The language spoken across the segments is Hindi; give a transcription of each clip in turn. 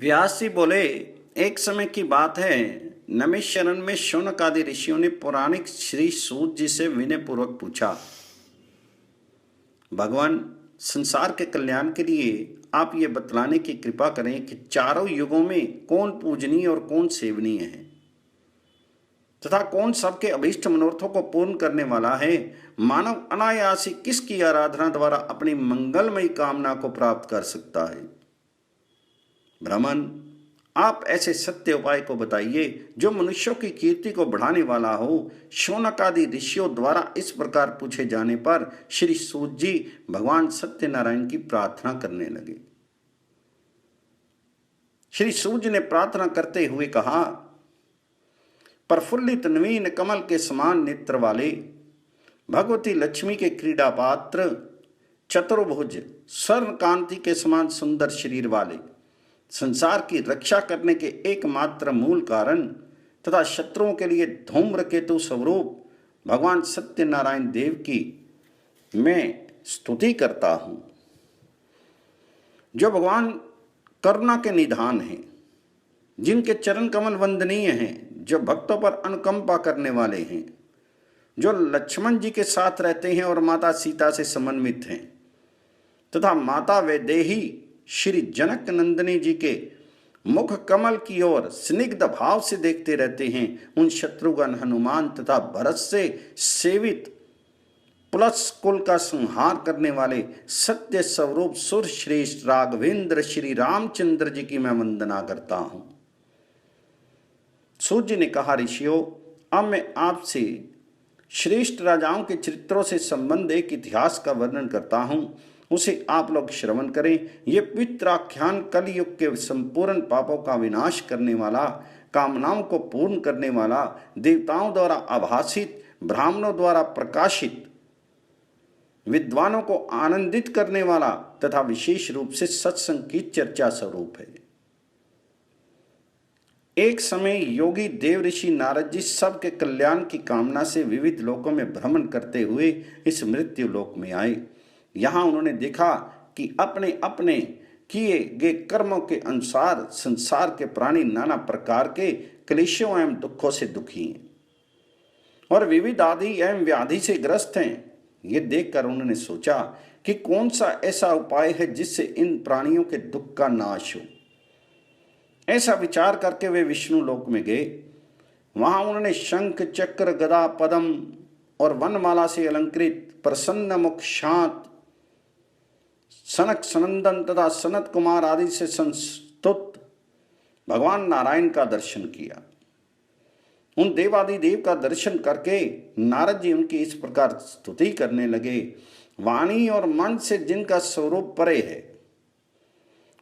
व्यास जी बोले, एक समय की बात है, नमेशरण में शौनक आदि ऋषियों ने पौराणिक श्री सूत जी से विनय पूर्वक पूछा, भगवान, संसार के कल्याण के लिए आप ये बतलाने की कृपा करें कि चारों युगों में कौन पूजनीय और कौन सेवनीय है तथा कौन सबके अभीष्ट मनोरथों को पूर्ण करने वाला है। मानव अनायास ही किसकी आराधना द्वारा अपनी मंगलमयी कामना को प्राप्त कर सकता है। ब्राह्मण, आप ऐसे सत्य उपाय को बताइए जो मनुष्यों की कीर्ति को बढ़ाने वाला हो। शौनक आदि ऋषियों द्वारा इस प्रकार पूछे जाने पर श्री सूत जी भगवान सत्यनारायण की प्रार्थना करने लगे। श्री सूत जी ने प्रार्थना करते हुए कहा, प्रफुल्लित नवीन कमल के समान नेत्र वाले, भगवती लक्ष्मी के क्रीड़ा पात्र, चतुर्भुज स्वर्ण कांति के समान सुंदर शरीर वाले, संसार की रक्षा करने के एकमात्र मूल कारण तथा शत्रुओं के लिए धूम्रकेतु स्वरूप भगवान सत्यनारायण देव की मैं स्तुति करता हूँ, जो भगवान करुणा के निधान हैं, जिनके चरण कमल वंदनीय हैं, जो भक्तों पर अनुकंपा करने वाले हैं, जो लक्ष्मण जी के साथ रहते हैं और माता सीता से समन्वित हैं तथा माता वैदेही श्री जनक नंदिनी जी के मुख कमल की ओर स्निग्ध भाव से देखते रहते हैं, उन शत्रुघ्न हनुमान तथा भरत से सेवित प्लस कुल का संहार करने वाले सत्य स्वरूप सुर श्रेष्ठ राघवेंद्र श्री रामचंद्र जी की मैं वंदना करता हूं। सूत जी ने कहा, ऋषियों, अब मैं आपसे श्रेष्ठ राजाओं के चरित्रों से संबंध एक इतिहास का वर्णन करता हूं, उसे आप लोग श्रवण करें। ये पित्राख्यान कलयुग के संपूर्ण पापों का विनाश करने वाला, कामनाओं को पूर्ण करने वाला, देवताओं द्वारा आभासित, ब्राह्मणों द्वारा प्रकाशित, विद्वानों को आनंदित करने वाला तथा विशेष रूप से सत्संग की चर्चा स्वरूप है। एक समय योगी देव ऋषि नारद जी सबके कल्याण की कामना से विविध लोकों में भ्रमण करते हुए इस मृत्यु लोक में आए। यहाँ उन्होंने देखा कि अपने अपने किए गए कर्मों के अनुसार संसार के प्राणी नाना प्रकार के क्लेशों एवं दुखों से दुखी हैं और विविध आदि एवं व्याधि से ग्रस्त हैं। ये देखकर उन्होंने सोचा कि कौन सा ऐसा उपाय है जिससे इन प्राणियों के दुख का नाश हो। ऐसा विचार करके वे विष्णु लोक में गए। वहां उन्होंने शंख चक्र गदा पद्म और वनमाला से अलंकृत प्रसन्न मुख शांत सनक सनंदन तथा सनत कुमार आदि से संस्तुत भगवान नारायण का दर्शन किया। उन देवादिदेव का दर्शन करके नारद जी उनकी इस प्रकार स्तुति करने लगे, वाणी और मन से जिनका स्वरूप परे है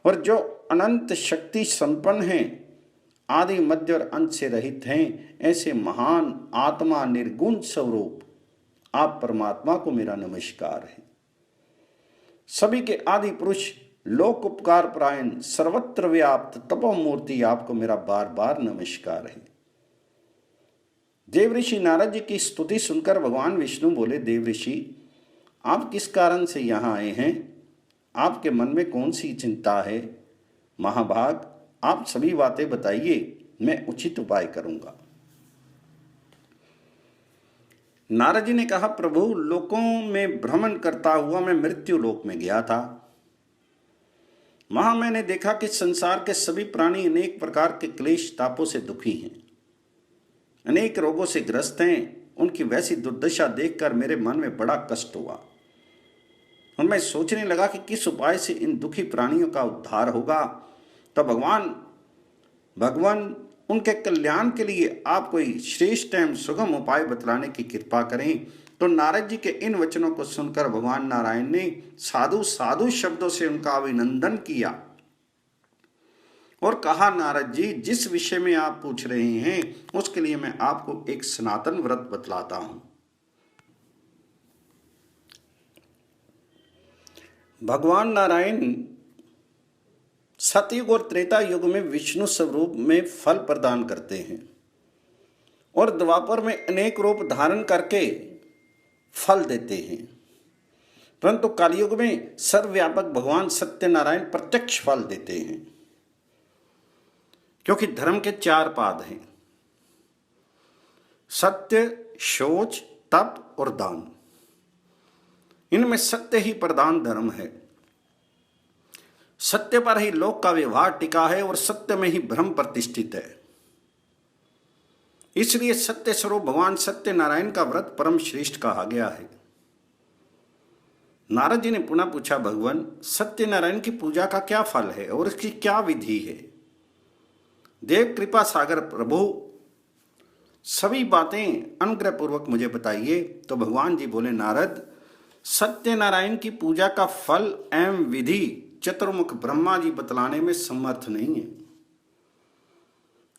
और जो अनंत शक्ति संपन्न हैं, आदि मध्य और अंत से रहित हैं, ऐसे महान आत्मा निर्गुण स्वरूप आप परमात्मा को मेरा नमस्कार है। सभी के आदि पुरुष, लोक उपकार परायण, सर्वत्र व्याप्त तपोमूर्ति आपको मेरा बार बार नमस्कार है। देव ऋषि नारद जी की स्तुति सुनकर भगवान विष्णु बोले, देव ऋषि, आप किस कारण से यहाँ आए हैं? आपके मन में कौन सी चिंता है? महाभाग, आप सभी बातें बताइए, मैं उचित उपाय करूंगा। नारद जी ने कहा, प्रभु, लोकों में भ्रमण करता हुआ मैं मृत्यु लोक में गया था। वहां मैंने देखा कि संसार के सभी प्राणी अनेक प्रकार के क्लेश तापों से दुखी हैं, अनेक रोगों से ग्रस्त हैं। उनकी वैसी दुर्दशा देखकर मेरे मन में बड़ा कष्ट हुआ और मैं सोचने लगा कि किस उपाय से इन दुखी प्राणियों का उद्धार होगा। तो भगवान उनके कल्याण के लिए आप कोई श्रेष्ठ एवं सुगम उपाय बतलाने की कृपा करें। तो नारद जी के इन वचनों को सुनकर भगवान नारायण ने साधु साधु शब्दों से उनका अभिनंदन किया और कहा, नारद जी, जिस विषय में आप पूछ रहे हैं उसके लिए मैं आपको एक सनातन व्रत बतलाता हूं। भगवान नारायण सतयुग और त्रेता युग में विष्णु स्वरूप में फल प्रदान करते हैं और द्वापर में अनेक रूप धारण करके फल देते हैं, परंतु कलयुग में सर्वव्यापक भगवान सत्यनारायण प्रत्यक्ष फल देते हैं। क्योंकि धर्म के 4 पाद हैं: सत्य, शौच, तप और दान। इनमें सत्य ही प्रधान धर्म है। सत्य पर ही लोक का व्यवहार टिका है और सत्य में ही ब्रह्म प्रतिष्ठित है। इसलिए सत्य स्वरूप भगवान सत्यनारायण का व्रत परम श्रेष्ठ कहा गया है। नारद जी ने पुनः पूछा, भगवान, सत्यनारायण की पूजा का क्या फल है और इसकी क्या विधि है? देव कृपा सागर प्रभु, सभी बातें अनुग्रह पूर्वक मुझे बताइए। तो भगवान जी बोले, नारद, सत्यनारायण की पूजा का फल एवं विधि चतुर्मुख ब्रह्मा जी बतलाने में समर्थ नहीं है,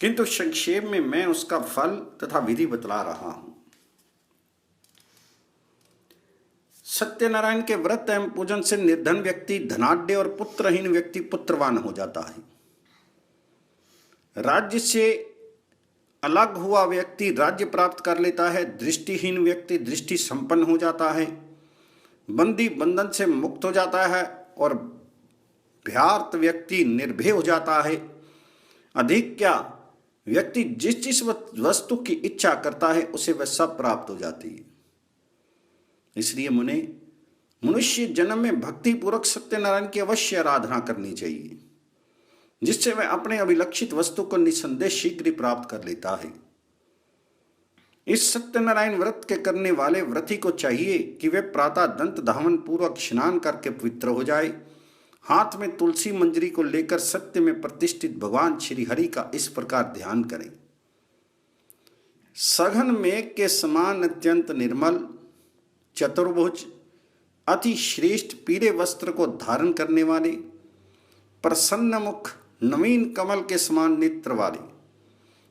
किंतु संक्षेप में मैं उसका फल तथा विधि बतला रहा हूं। सत्यनारायण के व्रत एवं पूजन से निर्धन व्यक्ति धनाढ्य और पुत्रहीन व्यक्ति पुत्रवान हो जाता है। राज्य से अलग हुआ व्यक्ति राज्य प्राप्त कर लेता है। दृष्टिहीन व्यक्ति दृष्टि संपन्न हो जाता है। बंदी बंधन से मुक्त हो जाता है और भ्रार्त व्यक्ति निर्भय हो जाता है। अधिक क्या, व्यक्ति जिस जिस वस्तु की इच्छा करता है उसे वह सब प्राप्त हो जाती है। इसलिए मनुष्य जन्म में भक्ति पूर्वक सत्यनारायण की अवश्य आराधना करनी चाहिए, जिससे वह अपने अभिलक्षित वस्तु को निसंदेह शीघ्र ही प्राप्त कर लेता है। इस सत्यनारायण व्रत के करने वाले व्रती को चाहिए कि वे प्रातः दंत धावन पूर्वक स्नान करके पवित्र हो जाए, हाथ में तुलसी मंजरी को लेकर सत्य में प्रतिष्ठित भगवान श्री हरि का इस प्रकार ध्यान करें। सघन मेघ के समान अत्यंत निर्मल, चतुर्भुज, अति श्रेष्ठ पीले वस्त्र को धारण करने वाले, प्रसन्न मुख, नवीन कमल के समान नेत्र वाले,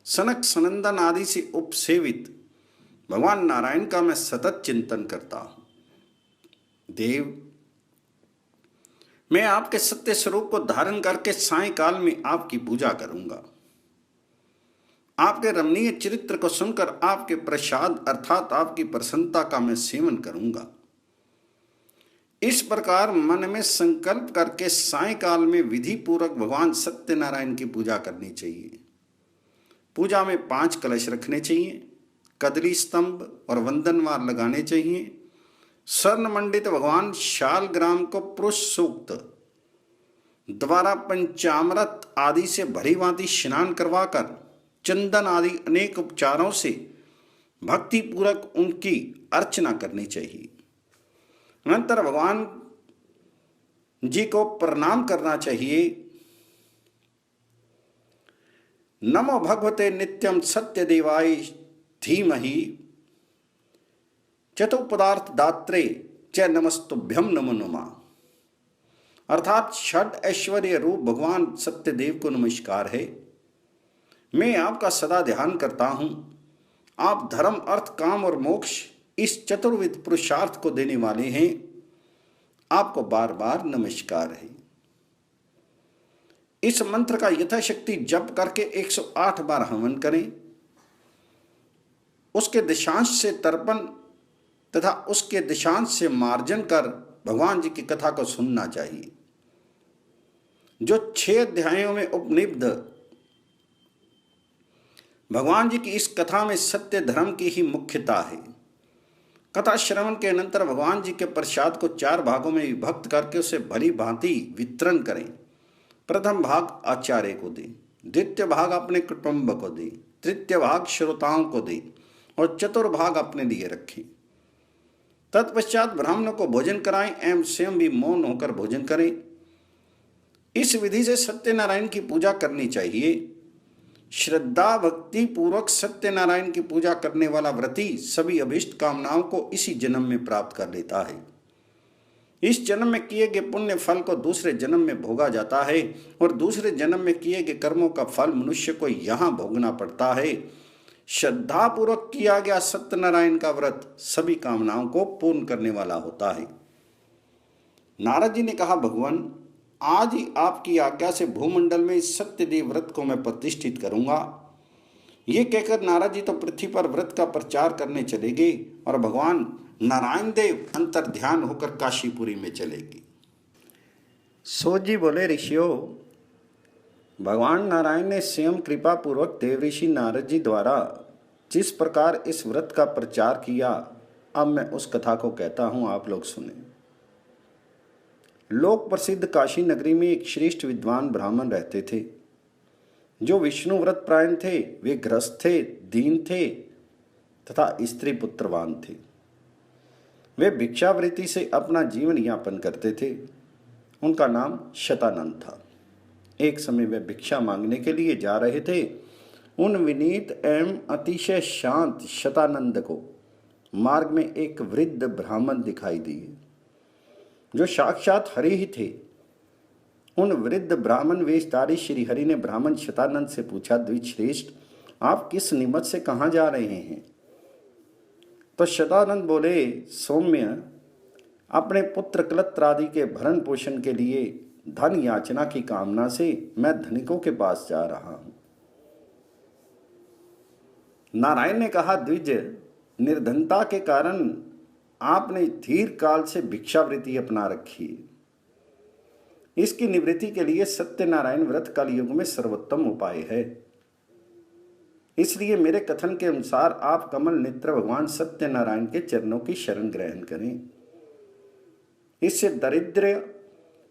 सनक सनंदन आदि से उपसेवित भगवान नारायण का मैं सतत चिंतन करता हूं। देव, मैं आपके सत्य स्वरूप को धारण करके सायंकाल में आपकी पूजा करूंगा। आपके रमणीय चरित्र को सुनकर आपके प्रसाद अर्थात आपकी प्रसन्नता का मैं सेवन करूंगा। इस प्रकार मन में संकल्प करके सायंकाल में विधि पूर्वक भगवान सत्यनारायण की पूजा करनी चाहिए। पूजा में 5 कलश रखने चाहिए, कदली स्तंभ और वंदनवार लगाने चाहिए। स्वर्ण मंडित भगवान शालग्राम को पुरुष सूक्त द्वारा पंचामृत आदि से भली भांति स्नान करवाकर चंदन आदि अनेक उपचारों से भक्ति पूर्वक उनकी अर्चना करनी चाहिए। अनंतर भगवान जी को प्रणाम करना चाहिए। नमो भगवते नित्यम सत्यदेवाय धीमहि चतुपदार्थ दात्रे च नमस्तुभ्यम नमो नमः। अर्थात षड ऐश्वर्य रूप भगवान सत्यदेव को नमस्कार है। मैं आपका सदा ध्यान करता हूं। आप धर्म, अर्थ, काम और मोक्ष इस चतुर्विध पुरुषार्थ को देने वाले हैं। आपको बार बार नमस्कार है। इस मंत्र का यथाशक्ति जप करके 108 बार हवन करें। उसके दिशांश से तर्पण तथा उसके दिशांश से मार्जन कर भगवान जी की कथा को सुनना चाहिए, जो 6 अध्यायों में उपनिबद्ध भगवान जी की इस कथा में सत्य धर्म की ही मुख्यता है। कथा श्रवण के अनंतर भगवान जी के प्रसाद को 4 भागों में विभक्त करके उसे भली भांति वितरण करें। प्रथम भाग आचार्य को दें, द्वितीय भाग अपने कुटुंब को दें, तृतीय भाग श्रोताओं को दें और चतुर्भाग अपने लिए रखें। तत्पश्चात ब्राह्मणों को भोजन कराएं एवं स्वयं भी मौन होकर भोजन करें। इस विधि से सत्यनारायण की पूजा करनी चाहिए। श्रद्धा भक्ति पूर्वक सत्यनारायण की पूजा करने वाला व्रती सभी अभीष्ट कामनाओं को इसी जन्म में प्राप्त कर लेता है। इस जन्म में किए गए पुण्य फल को दूसरे जन्म में भोगा जाता है और दूसरे जन्म में किए गए कर्मों का फल मनुष्य को यहाँ भोगना पड़ता है। श्रद्धा पूर्वक किया गया सत्यनारायण का व्रत सभी कामनाओं को पूर्ण करने वाला होता है। नारद जी ने कहा, भगवान, आज ही आपकी आज्ञा से भूमंडल में इस सत्यदेव व्रत को मैं प्रतिष्ठित करूंगा। ये कहकर नारद जी तो पृथ्वी पर व्रत का प्रचार करने चले गए और भगवान नारायण देव अंतर ध्यान होकर काशीपुरी में चले गए। सो जी बोले, ऋषियों, भगवान नारायण ने स्वयं कृपा पूर्वक देवऋषि नारद जी द्वारा जिस प्रकार इस व्रत का प्रचार किया, अब मैं उस कथा को कहता हूं, आप लोग सुने। लोक प्रसिद्ध काशी नगरी में एक श्रेष्ठ विद्वान ब्राह्मण रहते थे, जो विष्णु व्रत परायण थे। वे गृहस्थ थे, दीन थे तथा स्त्री पुत्रवान थे। वे भिक्षावृत्ति से अपना जीवन यापन करते थे। उनका नाम शतानंद था। एक समय वे भिक्षा मांगने के लिए जा रहे थे। उन विनीत एवं अतिशय शांत शतानंद को मार्ग में एक वृद्ध ब्राह्मण दिखाई दिए, जो साक्षात हरि ही थे। उन वृद्ध ब्राह्मण वेशधारी श्री हरि ने ब्राह्मण शतानंद से पूछा, द्विजश्रेष्ठ, आप किस निमित्त से कहाँ जा रहे हैं? तो शतानंद बोले, सौम्य, अपने पुत्र कलत्र आदि के भरण पोषण के लिए धन याचना की कामना से मैं धनिकों के पास जा रहा हूं। नारायण ने कहा, द्विज, निर्धनता के कारण आपने दीर्घ काल से भिक्षावृत्ति अपना रखी है। इसकी निवृत्ति के लिए सत्यनारायण व्रत कलयुग में सर्वोत्तम उपाय है। इसलिए मेरे कथन के अनुसार आप कमल नेत्र भगवान सत्यनारायण के चरणों की शरण ग्रहण करें। इससे दरिद्र,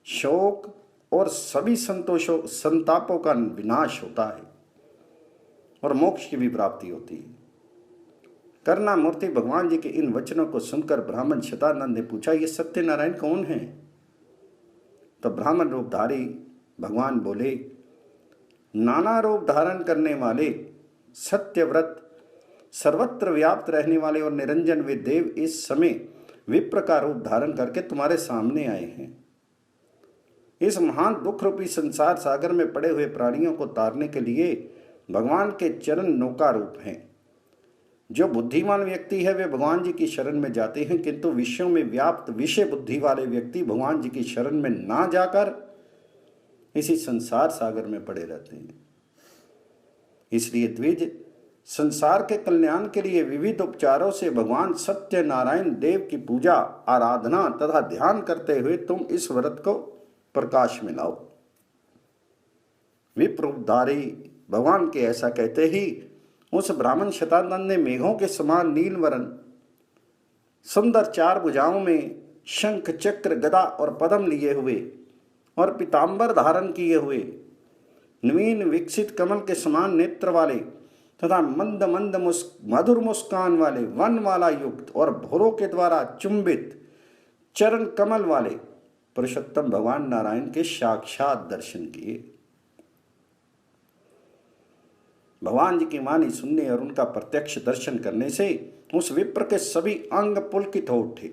शोक और सभी संतापों का विनाश होता है और मोक्ष की भी प्राप्ति होती है। करुणामूर्ति भगवान जी के इन वचनों को सुनकर ब्राह्मण शतानंद ने पूछा, ये सत्यनारायण कौन है? तो ब्राह्मण रूपधारी भगवान बोले, नाना रूप धारण करने वाले, सत्यव्रत, सर्वत्र व्याप्त रहने वाले और निरंजन वे देव इस समय विप्र का रूप धारण करके तुम्हारे सामने आए हैं। इस महान दुख रूपी संसार सागर में पड़े हुए प्राणियों को तारने के लिए भगवान के चरण नौका रूप हैं। जो बुद्धिमान व्यक्ति है वे भगवान जी की शरण में जाते हैं, किंतु विश्वों में व्याप्त विषय बुद्धि वाले व्यक्ति भगवान जी की शरण में ना जाकर इसी संसार सागर में पड़े रहते हैं। इसलिए द्विज, संसार के कल्याण के लिए विविध उपचारों से भगवान सत्यनारायण देव की पूजा, आराधना तथा ध्यान करते हुए तुम इस व्रत को प्रकाश में लाओ। विप्रधारी भगवान के ऐसा कहते ही उस ब्राह्मण शतानंद ने मेघों के समान नील वर्ण, सुंदर चार भुजाओं में शंख, चक्र, गदा और पद्म लिए हुए और पीतांबर धारण किए हुए, नवीन विकसित कमल के समान नेत्र वाले तथा मंद मंद मधुर मुस्कान वाले, वन माला युक्त और भुरों के द्वारा चुंबित चरण कमल वाले पुरुषोत्तम भगवान नारायण के साक्षात दर्शन किए। भगवान जी की वाणी सुनने और उनका प्रत्यक्ष दर्शन करने से उस विप्र के सभी अंग पुलकित हो उठे,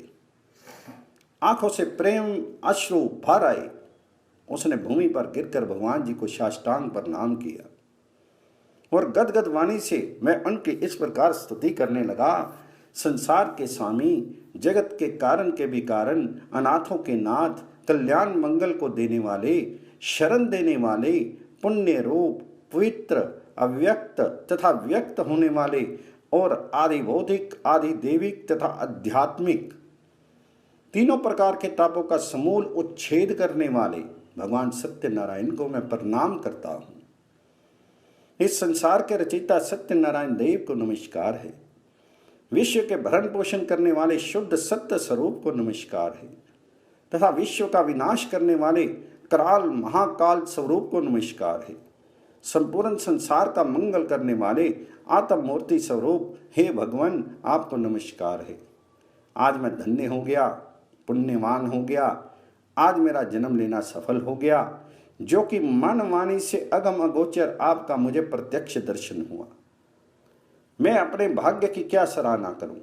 आंखों से प्रेम अश्रु भर आए। उसने भूमि पर गिरकर भगवान जी को साष्टांग प्रणाम किया और गदगद वाणी से मैं उनकी इस प्रकार स्तुति करने लगा, संसार के स्वामी, जगत के कारण के भी कारण, अनाथों के नाथ, कल्याण मंगल को देने वाले, शरण देने वाले, पुण्य रूप, पवित्र, अव्यक्त तथा व्यक्त होने वाले और आदि भौतिक, आदि देविक तथा आध्यात्मिक तीनों प्रकार के तापों का समूल उच्छेद करने वाले भगवान सत्यनारायण को मैं प्रणाम करता हूँ। इस संसार के रचयिता सत्यनारायण देव को नमस्कार है। विश्व के भरण पोषण करने वाले शुद्ध सत्य स्वरूप को नमस्कार है तथा विश्व का विनाश करने वाले कराल महाकाल स्वरूप को नमस्कार है। संपूर्ण संसार का मंगल करने वाले आत्म मूर्ति स्वरूप हे भगवान, आपको नमस्कार है। आज मैं धन्य हो गया, पुण्यवान हो गया। आज मेरा जन्म लेना सफल हो गया, जो कि मन वाणी से अगम अगोचर आपका मुझे प्रत्यक्ष दर्शन हुआ। मैं अपने भाग्य की क्या सराहना करूं।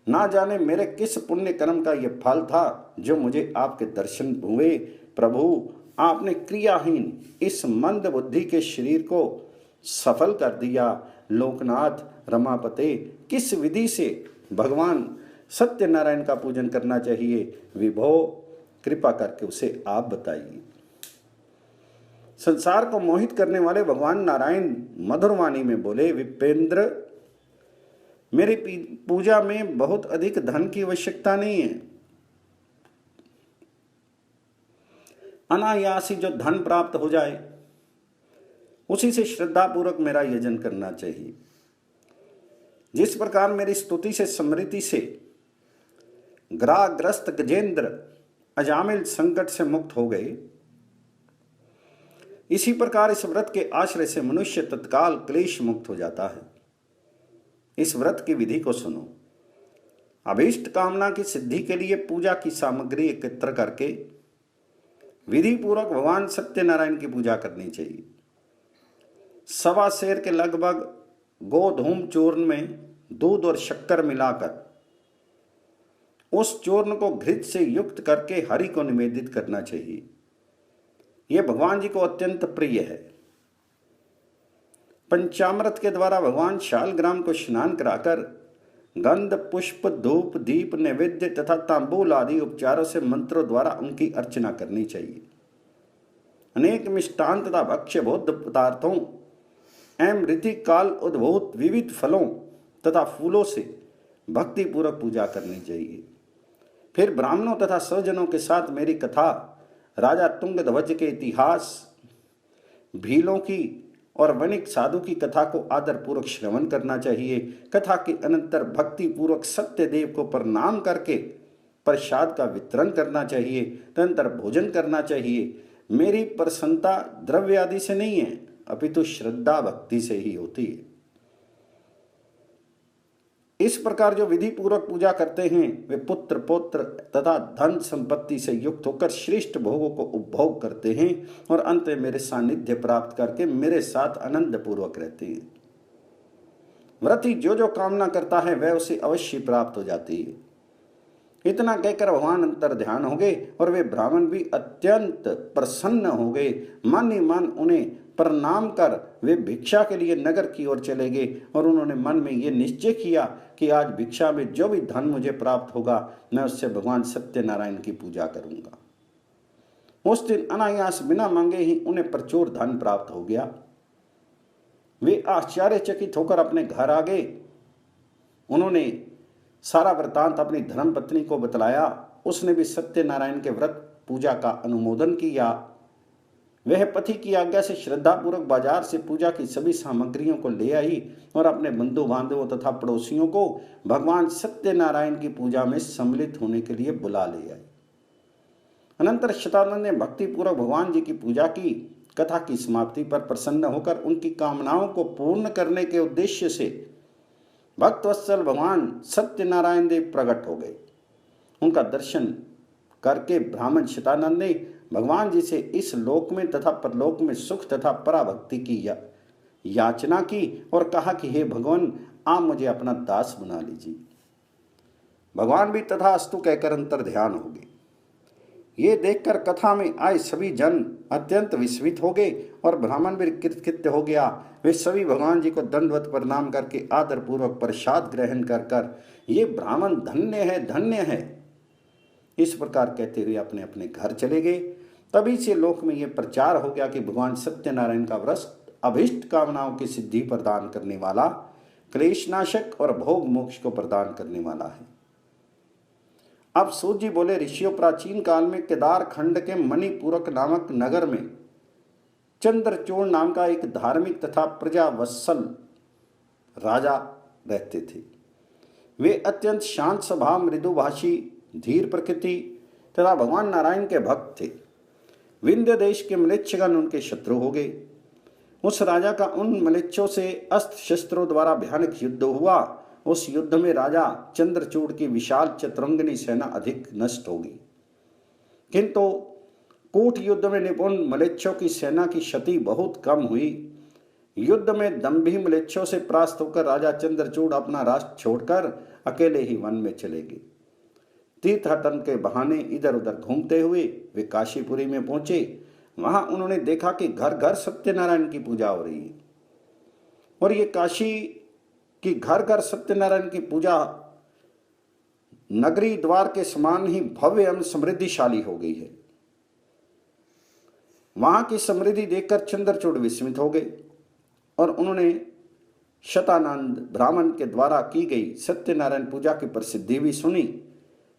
ना जाने मेरे किस पुण्य कर्म का यह फल था जो मुझे आपके दर्शन हुए। प्रभु, आपने क्रियाहीन इस मंद बुद्धि के शरीर को सफल कर दिया। लोकनाथ, रमापते, किस विधि से भगवान सत्यनारायण का पूजन करना चाहिए? विभो, कृपा करके उसे आप बताइए। संसार को मोहित करने वाले भगवान नारायण मधुरवाणी में बोले, विपेंद्र, मेरी पूजा में बहुत अधिक धन की आवश्यकता नहीं है। अनायास ही जो धन प्राप्त हो जाए उसी से श्रद्धापूर्वक मेरा यजन करना चाहिए। जिस प्रकार मेरी स्तुति से स्मृति से ग्राग्रस्त गजेंद्र अजामिल संकट से मुक्त हो गए, इसी प्रकार इस व्रत के आश्रय से मनुष्य तत्काल क्लेश मुक्त हो जाता है। इस व्रत की विधि को सुनो। अभीष्ट कामना की सिद्धि के लिए पूजा की सामग्री एकत्र करके विधि पूर्वक भगवान सत्यनारायण की पूजा करनी चाहिए। 1.25 सेर के लगभग गोधूम चूर्ण में दूध और शक्कर मिलाकर उस चूर्ण को घृत से युक्त करके हरि को निवेदित करना चाहिए। यह भगवान जी को अत्यंत प्रिय है। पंचामृत के द्वारा भगवान शालग्राम को स्नान कराकर गंध, पुष्प, धूप, दीप, नैवेद्य तथा तांबूल आदि उपचारों से मंत्रों द्वारा उनकी अर्चना करनी चाहिए। अनेक मिष्टान तथा भक्ष्य भोज्य पदार्थों एवं ऋतिक काल उद्भूत विविध फलों तथा फूलों से भक्ति पूर्वक पूजा करनी चाहिए। फिर ब्राह्मणों तथा सज्जनों के साथ मेरी कथा, राजा तुंगध्वज के इतिहास, भीलों की और वणिक साधु की कथा को आदर पूर्वक श्रवण करना चाहिए। कथा के अनंतर भक्ति पूर्वक सत्यदेव को प्रणाम करके प्रसाद का वितरण करना चाहिए। तदनंतर भोजन करना चाहिए। मेरी प्रसन्नता द्रव्य आदि से नहीं है, अपितु श्रद्धा भक्ति से ही होती है। इस प्रकार जो विधि पूर्वक पूजा करते हैं वे पुत्र पौत्र तथा धन संपत्ति से युक्त होकर श्रेष्ठ भोगों को उपभोग करते हैं और अंत में मेरे सानिध्य प्राप्त करके मेरे साथ आनंद पूर्वक रहते हैं। व्रती जो जो कामना करता है वह उसे अवश्य प्राप्त हो जाती है। इतना कहकर भगवान अंतर ध्यान हो गए और वे ब्राह्मण भी अत्यंत प्रसन्न हो गए। मन ही मन उन्हें प्रणाम कर वे भिक्षा के लिए नगर की ओर चले गए और उन्होंने मन में ये निश्चय किया कि आज भिक्षा में जो भी धन मुझे प्राप्त होगा मैं उससे भगवान सत्यनारायण की पूजा करूंगा। उस दिन अनायास बिना मांगे ही उन्हें प्रचुर धन प्राप्त हो गया। वे आश्चर्यचकित होकर अपने घर आ गए। उन्होंने सारा वृतांत अपनी धर्मपत्नी को बतलाया। उसने भी सत्यनारायण के व्रत पूजा का अनुमोदन किया। वह पति की आज्ञा से श्रद्धापूर्वक बाजार से पूजा की सभी सामग्रियों को ले आई और अपने बंधु बांधवों तथा पड़ोसियों को भगवान सत्यनारायण की पूजा में सम्मिलित होने के लिए बुला ले आई। अनंतर शतानंद ने भक्ति पूर्वक भगवान जी की पूजा की। कथा की समाप्ति पर प्रसन्न होकर उनकी कामनाओं को पूर्ण करने के उद्देश्य से भक्तवत्सल भगवान सत्यनारायण देव प्रकट हो गए। उनका दर्शन करके ब्राह्मण शतानंद ने भगवान जी से इस लोक में तथा परलोक में सुख तथा पराभक्ति की याचना की और कहा कि हे भगवान, आप मुझे अपना दास बना लीजिए। भगवान भी तथास्तु कहकर अंतर ध्यान हो गए। ये देखकर कथा में आए सभी जन अत्यंत विस्मित हो गए और ब्राह्मण भी कृतकृत्य हो गया। वे सभी भगवान जी को दंडवत प्रणाम करके आदर पूर्वक प्रसाद ग्रहण कर ये ब्राह्मण धन्य है, धन्य है, इस प्रकार कहते हुए अपने अपने घर चले गए। तभी से लोक में यह प्रचार हो गया कि भगवान सत्यनारायण का व्रत अभिष्ट कामनाओं की सिद्धि प्रदान करने वाला, क्लेशनाशक और भोग मोक्ष को प्रदान करने वाला है। अब सूत जी बोले, ऋषियों, प्राचीन काल में केदार खंड के मणिपूरक नामक नगर में चंद्रचूड़ नाम का एक धार्मिक तथा प्रजावत्सल राजा रहते थे। वे अत्यंत शांत स्वभाव, मृदुभाषी, धीर प्रकृति तथा भगवान नारायण के भक्त थे। विंध्य देश के म्लेच्छगण उनके शत्रु हो गए। उस राजा का उन म्लेच्छों से अस्त्र शस्त्रों द्वारा भयानक युद्ध हुआ। उस युद्ध में राजा चंद्रचूड़ की विशाल चतुरंगिनी सेना अधिक नष्ट हो गई, किंतु कूट युद्ध में निपुण म्लेच्छों की सेना की क्षति बहुत कम हुई। युद्ध में दंभी म्लेच्छों से परास्त होकर राजा चंद्रचूड़ अपना राष्ट्र छोड़कर अकेले ही वन में चले गए। तीर्थाटन के बहाने इधर उधर घूमते हुए वे काशीपुरी में पहुंचे। वहां उन्होंने देखा कि घर घर सत्यनारायण की पूजा हो रही है और ये काशी की घर घर सत्यनारायण की पूजा नगरी द्वार के समान ही भव्य एवं समृद्धिशाली हो गई है। वहां की समृद्धि देखकर चंद्रचूड़ विस्मित हो गए और उन्होंने शतानंद ब्राह्मण के द्वारा की गई सत्यनारायण पूजा की प्रसिद्धि भी सुनी,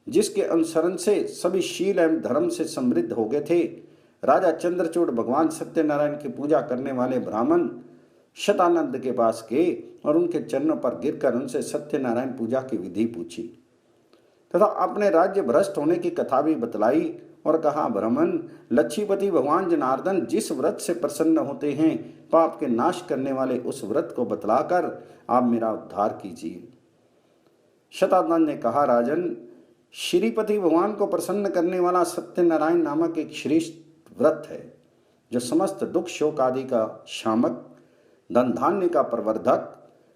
जिसके अनुसरण से सभी शील एवं धर्म से समृद्ध हो गए थे। राजा चंद्रचूड़ भगवान सत्यनारायण की पूजा करने वाले ब्राह्मण शतानंद के पास गए और उनके चरणों पर गिरकर उनसे सत्यनारायण पूजा की विधि पूछी तथा अपने राज्य भ्रष्ट होने की कथा भी बतलाई और कहा, ब्राह्मण, लक्ष्मीपति भगवान जनार्दन जिस व्रत से प्रसन्न होते हैं, पाप के नाश करने वाले उस व्रत को बतलाकर आप मेरा उद्धार कीजिए। शतानंद ने कहा, राजन, श्रीपति भगवान को प्रसन्न करने वाला सत्यनारायण नामक एक श्रेष्ठ व्रत है, जो समस्त दुख शोक आदि का शामक, धन धान्य का प्रवर्धक,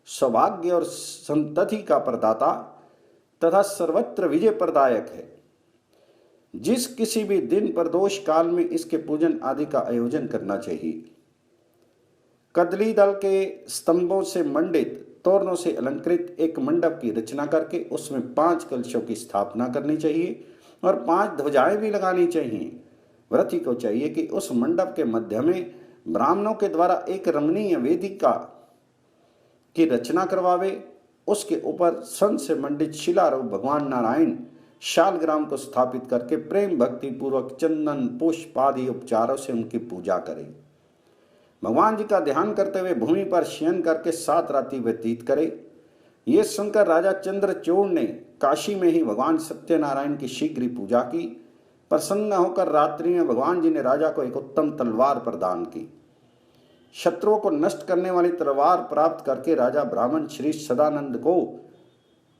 सौभाग्य और संतति का प्रदाता तथा सर्वत्र विजय प्रदायक है। जिस किसी भी दिन प्रदोष काल में इसके पूजन आदि का आयोजन करना चाहिए। कदली दल के स्तंभों से मंडित, तोरणों से अलंकृत एक मंडप की रचना करके उसमें 5 कलशों की स्थापना करनी चाहिए और 5 ध्वजाएं भी लगानी चाहिए। व्रती को चाहिए कि उस मंडप के मध्य में ब्राह्मणों के द्वारा एक रमणीय वेदिका की रचना करवावे। उसके ऊपर सन से मंडित शिलारूप भगवान नारायण शालग्राम को स्थापित करके प्रेम भक्ति पूर्वक चंदन पुष्प आदि उपचारों से उनकी पूजा करें। भगवान जी का ध्यान करते हुए भूमि पर शयन करके 7 रात्रि व्यतीत करे। ये सुनकर राजा चंद्रचूड़ ने काशी में ही भगवान सत्यनारायण की शीघ्र पूजा की। प्रसन्न होकर रात्रि में भगवान जी ने राजा को एक उत्तम तलवार प्रदान की। शत्रुओं को नष्ट करने वाली तलवार प्राप्त करके राजा ब्राह्मण श्री सदानंद को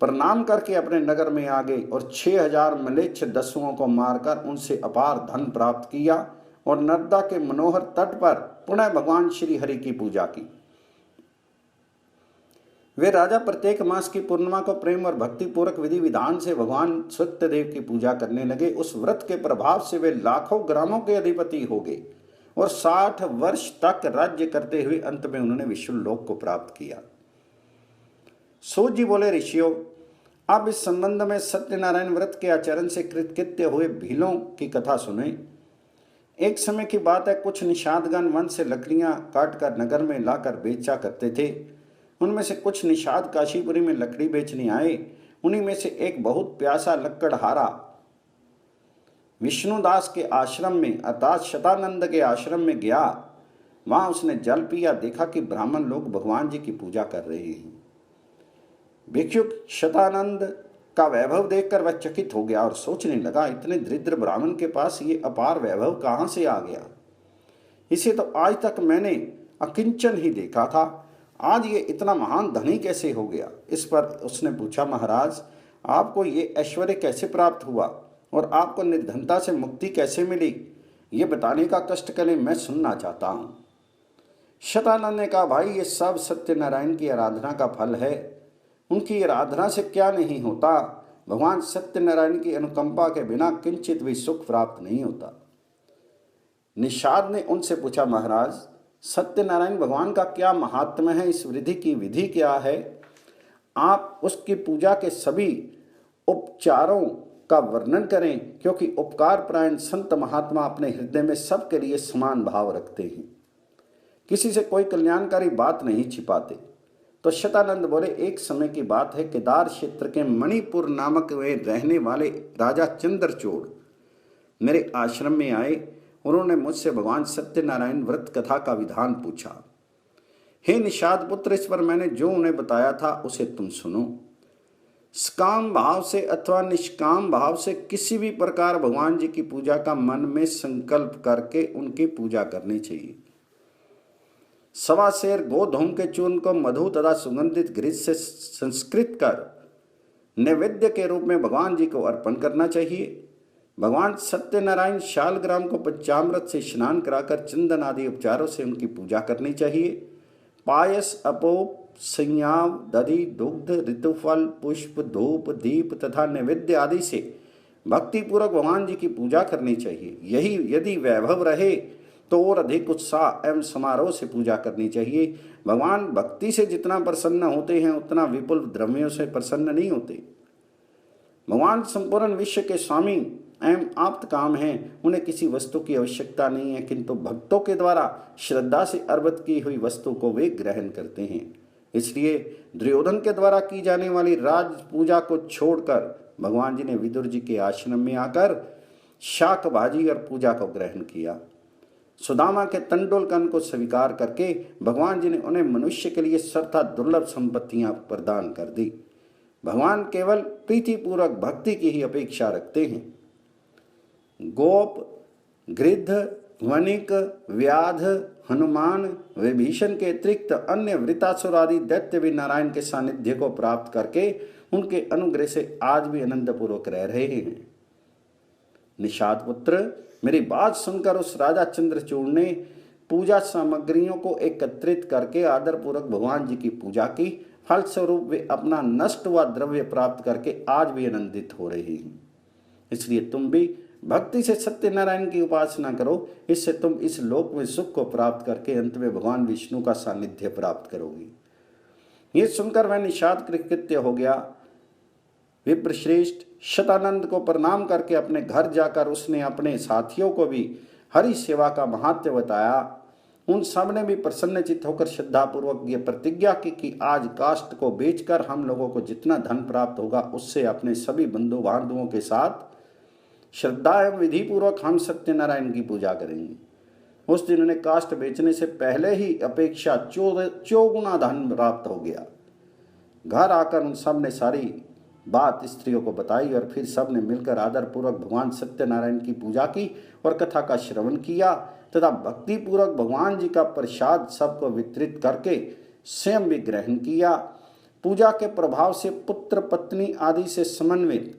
प्रणाम करके अपने नगर में आ गए और 6000 म्लेच्छ दस्युओं को मारकर उनसे अपार धन प्राप्त किया और नर्मदा के मनोहर तट पर पुनः भगवान श्री हरि की पूजा की। वे राजा प्रत्येक मास की पूर्णिमा को प्रेम और भक्ति पूर्वक विधि विधान से भगवान सत्यदेव की पूजा करने लगे। उस व्रत के प्रभाव से वे लाखों ग्रामों के अधिपति हो गए और 60 वर्ष तक राज्य करते हुए अंत में उन्होंने विष्णुलोक को प्राप्त किया। सूत जी बोले, ऋषियों, आप इस संबंध में सत्यनारायण व्रत के आचरण से कृतकृत्य हुए भीलों की कथा सुने। एक समय की बात है, कुछ निषादगण वन से लकड़ियां काटकर नगर में लाकर बेचा करते थे। उनमें से कुछ निषाद काशीपुरी में लकड़ी बेचने आए। उन्हीं में से एक बहुत प्यासा लक्कड़हारा विष्णुदास के आश्रम में अर्थात शतानंद के आश्रम में गया। वहां उसने जल पिया, देखा कि ब्राह्मण लोग भगवान जी की पूजा कर रहे हैं। भिक्षुक शतानंद का वैभव देखकर वह चकित हो गया और सोचने लगा, इतने दरिद्र ब्राह्मण के पास ये अपार वैभव कहाँ से आ गया? इसे तो आज तक मैंने अकिंचन ही देखा था, आज ये इतना महान धनी कैसे हो गया? इस पर उसने पूछा, महाराज, आपको ये ऐश्वर्य कैसे प्राप्त हुआ और आपको निर्धनता से मुक्ति कैसे मिली? ये बताने का कष्ट करें, मैं सुनना चाहता हूँ। शतानंद ने कहा, भाई, ये सब सत्यनारायण की आराधना का फल है। उनकी आराधना से क्या नहीं होता? भगवान सत्यनारायण की अनुकंपा के बिना किंचित भी सुख प्राप्त नहीं होता। निषाद ने उनसे पूछा, महाराज, सत्यनारायण भगवान का क्या महात्म्य है? इस विधि की विधि क्या है? आप उसकी पूजा के सभी उपचारों का वर्णन करें, क्योंकि उपकार प्रायण संत महात्मा अपने हृदय में सबके लिए समान भाव रखते हैं, किसी से कोई कल्याणकारी बात नहीं छिपाते। तो शतानंद बोले, एक समय की बात है, केदार क्षेत्र के मणिपुर नामक में रहने वाले राजा चंद्रचूड़ मेरे आश्रम में आए। उन्होंने मुझसे भगवान सत्यनारायण व्रत कथा का विधान पूछा। हे निषाद पुत्र, इस पर मैंने जो उन्हें बताया था उसे तुम सुनो। सकाम भाव से अथवा निष्काम भाव से किसी भी प्रकार भगवान जी की पूजा का मन में संकल्प करके उनकी पूजा करनी चाहिए। 1.25 सेर गोधूम के चूर्ण को मधु तथा सुगंधित घृत से संस्कृत कर नैवेद्य के रूप में भगवान जी को अर्पण करना चाहिए। भगवान सत्यनारायण शालग्राम को पंचामृत से स्नान कराकर चंदन आदि उपचारों से उनकी पूजा करनी चाहिए। पायस, अपोप, संयाव, दधि, दुग्ध, ऋतुफल, पुष्प, धूप, दीप तथा नैवेद्य आदि से भक्तिपूर्वक भगवान जी की पूजा करनी चाहिए। यही यदि वैभव रहे तो और अधिक उत्साह एवं समारोह से पूजा करनी चाहिए। भगवान भक्ति से जितना प्रसन्न होते हैं उतना विपुल द्रव्यों से प्रसन्न नहीं होते। भगवान संपूर्ण विश्व के स्वामी एवं आप्त काम हैं, उन्हें किसी वस्तु की आवश्यकता नहीं है, किंतु भक्तों के द्वारा श्रद्धा से अर्पित की हुई वस्तु को वे ग्रहण करते हैं। इसलिए दुर्योधन के द्वारा की जाने वाली राज पूजा को छोड़कर भगवान जी ने विदुर जी के आश्रम में आकर शाक भाजी और पूजा को ग्रहण किया। सुदामा के तंडुलकन को स्वीकार करके भगवान जी ने उन्हें मनुष्य के लिए सर्वथा दुर्लभ संपत्तियां प्रदान कर दी। भगवान केवल प्रीतिपूर्वक भक्ति की ही अपेक्षा रखते हैं। गोप, गृध्र, वणिक, व्याध, हनुमान, विभीषण के अतिरिक्त अन्य वृतासुर आदि दैत्य भी नारायण के सानिध्य को प्राप्त करके उनके अनुग्रह से आज भी आनंद पूर्वक रह रहे हैं। निषाद पुत्र, मेरी बात सुनकर उस राजा चंद्रचूड़ ने पूजा सामग्रियों को एकत्रित करके आदरपूर्वक भगवान जी की पूजा की। फलस्वरूप वे अपना नष्ट हुआ द्रव्य प्राप्त करके आज भी आनंदित हो रहे हैं। इसलिए तुम भी भक्ति से सत्यनारायण की उपासना करो, इससे तुम इस लोक में सुख को प्राप्त करके अंत में भगवान विष्णु का सानिध्य प्राप्त करोगे। ये सुनकर वह निषाद कृत्य हो गया। विप्रश्रेष्ठ शतानंद को प्रणाम करके अपने घर जाकर उसने अपने साथियों को भी हरि सेवा का महात्म्य बताया। उन सब ने भी प्रसन्नचित्त होकर श्रद्धापूर्वक ये प्रतिज्ञा की कि आज काष्ठ को बेचकर हम लोगों को जितना धन प्राप्त होगा उससे अपने सभी बंधु बांधवों के साथ श्रद्धा एवं विधि पूर्वक हम सत्यनारायण की पूजा करेंगे। उस दिन उन्हें काष्ठ बेचने से पहले ही अपेक्षा चौगुना धन प्राप्त हो गया। घर आकर उन सब ने सारी बात स्त्रियों को बताई और फिर सब ने मिलकर आदरपूर्वक भगवान सत्यनारायण की पूजा की और कथा का श्रवण किया तथा भक्ति पूर्वक भगवान जी का प्रसाद सबको वितरित करके स्वयं भी ग्रहण किया। पूजा के प्रभाव से पुत्र पत्नी आदि से समन्वित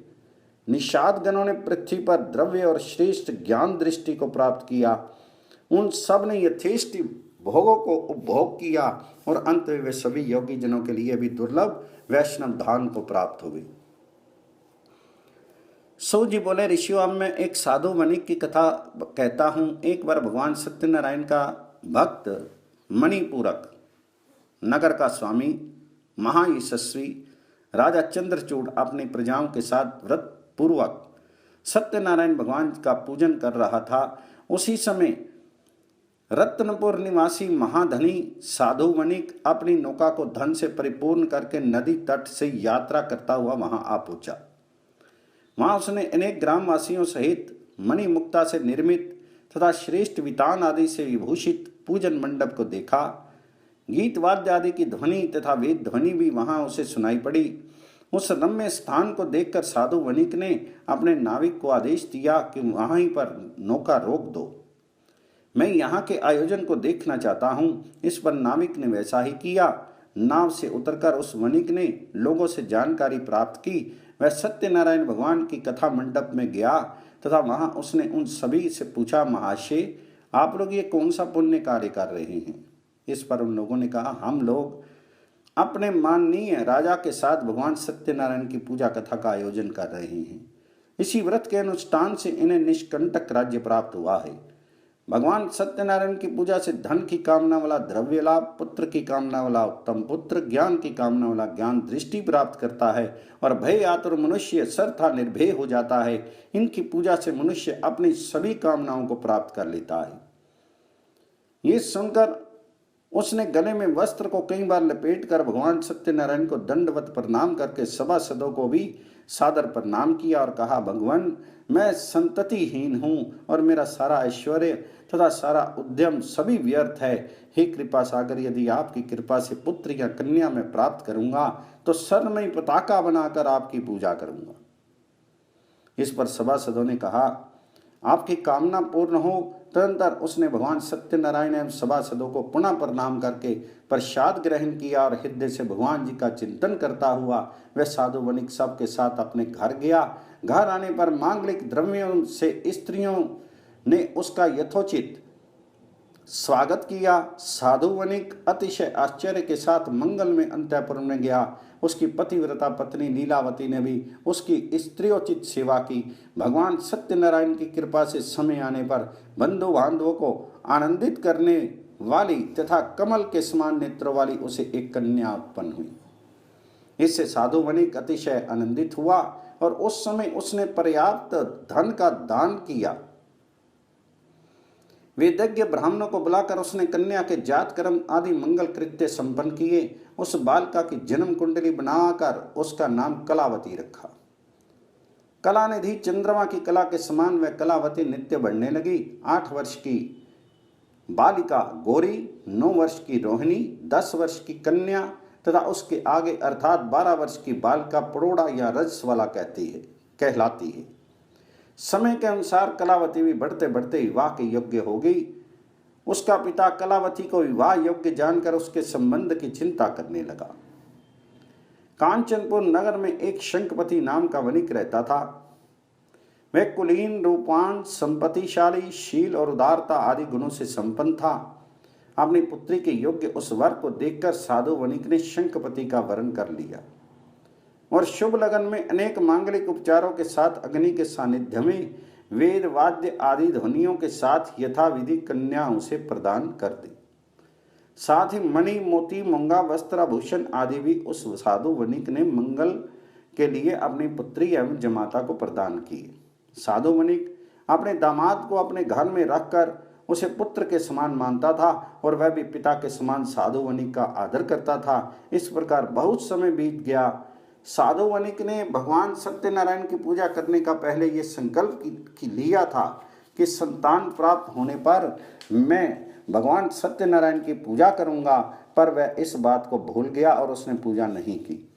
निषाद गणों ने पृथ्वी पर द्रव्य और श्रेष्ठ ज्ञान दृष्टि को प्राप्त किया। उन सब ने यथेष्ट भोगों को उपभोग किया और अंत में वे सभी योगी जनों के लिए भी दुर्लभ वैष्णव धाम को प्राप्त हो गई। सो जी बोले, ऋषियों, अब मैं एक साधु वणिक की कथा कहता हूँ। एक बार भगवान सत्यनारायण का भक्त मणिपूरक नगर का स्वामी महायशस्वी राजा चंद्रचूड़ अपनी प्रजाओं के साथ व्रत पूर्वक सत्यनारायण भगवान का पूजन कर रहा था। उसी समय रत्नपुर निवासी महाधनी साधु वणिक अपनी नौका को धन से परिपूर्ण करके नदी तट से यात्रा करता हुआ वहां आ पहुंचा। वहां उसने अनेक ग्रामवासियों सहित मणिमुक्ता से निर्मित तथा श्रेष्ठ वितान आदि से विभूषित पूजन मंडप को देखा। गीत वाद्य आदि की ध्वनि तथा वेद ध्वनि भी वहां उसे सुनाई पड़ी। उस रम्य स्थान को देखकर साधु वणिक ने अपने नाविक को आदेश दिया कि वहीं पर नौका रोक दो, मैं यहाँ के आयोजन को देखना चाहता हूँ। इस पर नाविक ने वैसा ही किया। नाव से उतरकर उस वणिक ने लोगों से जानकारी प्राप्त की। वह सत्यनारायण भगवान की कथा मंडप में गया तथा वहां उसने उन सभी से पूछा, महाशय, आप लोग ये कौन सा पुण्य कार्य कर रहे हैं? इस पर उन लोगों ने कहा, हम लोग अपने माननीय राजा के साथ भगवान सत्यनारायण की पूजा कथा का आयोजन कर रहे हैं। इसी व्रत के अनुष्ठान से इन्हें निष्कंटक राज्य प्राप्त हुआ है। भगवान सत्यनारायण की पूजा से धन की कामना वाला द्रव्य लाभ, पुत्र की कामना वाला उत्तम पुत्र, ज्ञान की कामना वाला ज्ञान दृष्टि प्राप्त करता है और भय आतुर मनुष्य सर्वथा निर्भय हो जाता है। इनकी पूजा से मनुष्य अपनी सभी कामनाओं को प्राप्त कर लेता है। ये सुनकर उसने गले में वस्त्र को कई बार लपेट कर भगवान सत्यनारायण को दंडवत प्रणाम करके सभासदों को भी सादर प्रणाम किया और कहा, भगवान, मैं संततिहीन हूँ और मेरा सारा ऐश्वर्य तथा सारा उद्यम सभी व्यर्थ है। हे कृपा सागर, यदि आपकी कृपा से पुत्र या कन्या मैं प्राप्त करूंगा तो सर्वमयी पताका बनाकर आपकी पूजा करूंगा। इस पर सभासदों ने कहा, आपकी कामना पूर्ण हो। तदनंतर उसने भगवान सत्यनारायण एवं सभासदों को पुनः प्रणाम करके प्रसाद ग्रहण किया और हृदय से भगवान जी का चिंतन करता हुआ वह साधु वणिक सब के साथ अपने घर गया। घर आने पर मांगलिक द्रव्यों से स्त्रियों ने उसका यथोचित स्वागत किया। साधु वणिक अतिशय आश्चर्य के साथ मंगल में अंतःपुर में गया। उसकी पतिव्रता पत्नी लीलावती ने भी उसकी स्त्रियोचित सेवा की। भगवान सत्यनारायण की कृपा से समय आने पर बंधु बांधवों को आनंदित करने वाली तथा कमल के समान नेत्रों वाली उसे एक कन्या उत्पन्न हुई। इससे साधु वणिक अतिशय आनंदित हुआ और उस समय उसने पर्याप्त धन का दान किया। वेदज्ञ ब्राह्मणों को बुलाकर उसने कन्या के जात कर्म आदि मंगल कृत्य संपन्न किए। उस बालिका की जन्म कुंडली बनाकर उसका नाम कलावती रखा। कलानिधि चंद्रमा की कला के समान वह कलावती नित्य बढ़ने लगी। 8 वर्ष की बालिका गौरी, 9 वर्ष की रोहिणी, 10 वर्ष की कन्या तथा उसके आगे अर्थात 12 वर्ष की बालिका प्रोढ़ा या रजस्वला कहलाती है। समय के अनुसार कलावती भी बढ़ते बढ़ते विवाह के योग्य हो गई। उसका पिता कलावती को विवाह योग्य जानकर उसके संबंध की चिंता करने लगा। कांचनपुर नगर में एक शंखपति नाम का वणिक रहता था। वह कुलीन, रूपवान, संपत्तिशाली, शील और उदारता आदि गुणों से संपन्न था। अपनी पुत्री के योग्य उस वर को देखकर साधु वणिक ने शंखपति का वरण कर लिया और शुभ लगन में अनेक मांगलिक उपचारों के साथ अग्नि के सानिध्य में वेद वाद्य आदि ध्वनियों के साथ यथाविधि कन्या उसे प्रदान कर दी। साथ ही मणि, मोती, मूंगा, वस्त्र, आभूषण आदि भी उस साधु वणिक ने मंगल के लिए अपनी पुत्री एवं जमाता को प्रदान किए। साधु वणिक अपने दामाद को अपने घर में रखकर उसे पुत्र के समान मानता था और वह भी पिता के समान साधु वणिक का आदर करता था। इस प्रकार बहुत समय बीत गया। साधु वणिक ने भगवान सत्यनारायण की पूजा करने का पहले ये संकल्प लिया था कि संतान प्राप्त होने पर मैं भगवान सत्यनारायण की पूजा करूंगा, पर वह इस बात को भूल गया और उसने पूजा नहीं की।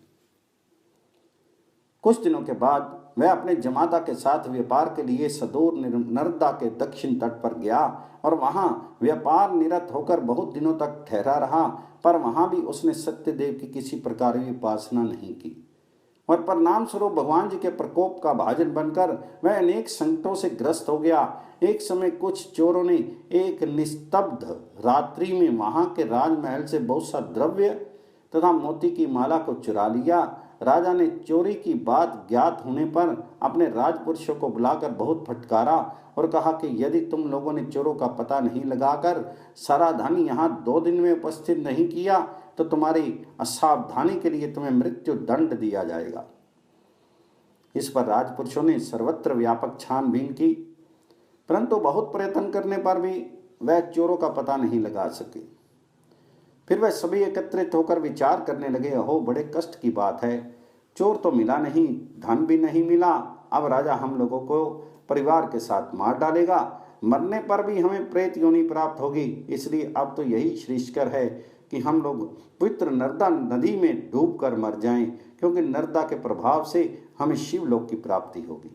कुछ दिनों के बाद वह अपने जमाता के साथ व्यापार के लिए सदूर नर्मदा के दक्षिण तट पर गया और वहां व्यापार निरत होकर बहुत दिनों तक ठहरा रहा, पर वहां भी उसने सत्यदेव की किसी प्रकार की उपासना नहीं की और परिणाम स्वरूप भगवान जी के प्रकोप का भाजन बनकर वह अनेक संकटों से ग्रस्त हो गया। एक समय कुछ चोरों ने एक निस्तब्ध रात्रि में वहां के राजमहल से बहुत सा द्रव्य तथा मोती की माला को चुरा लिया। राजा ने चोरी की बात ज्ञात होने पर अपने राजपुरुषों को बुलाकर बहुत फटकारा और कहा कि यदि तुम लोगों ने चोरों का पता नहीं लगाकर सारा धन यहाँ 2 दिन में उपस्थित नहीं किया तो तुम्हारी असावधानी के लिए तुम्हें मृत्यु दंड दिया जाएगा। इस पर राजपुरुषों ने सर्वत्र व्यापक छानबीन की, परंतु बहुत प्रयत्न करने पर भी वह चोरों का पता नहीं लगा सके। फिर वह सभी एकत्रित होकर विचार करने लगे, अहो बड़े कष्ट की बात है, चोर तो मिला नहीं, धन भी नहीं मिला, अब राजा हम लोगों को परिवार के साथ मार डालेगा, मरने पर भी हमें प्रेत योनि प्राप्त होगी। इसलिए अब तो यही श्रेष्ठकर है कि हम लोग पवित्र नर्मदा नदी में डूब कर मर जाएं, क्योंकि नर्मदा के प्रभाव से हमें शिवलोक की प्राप्ति होगी।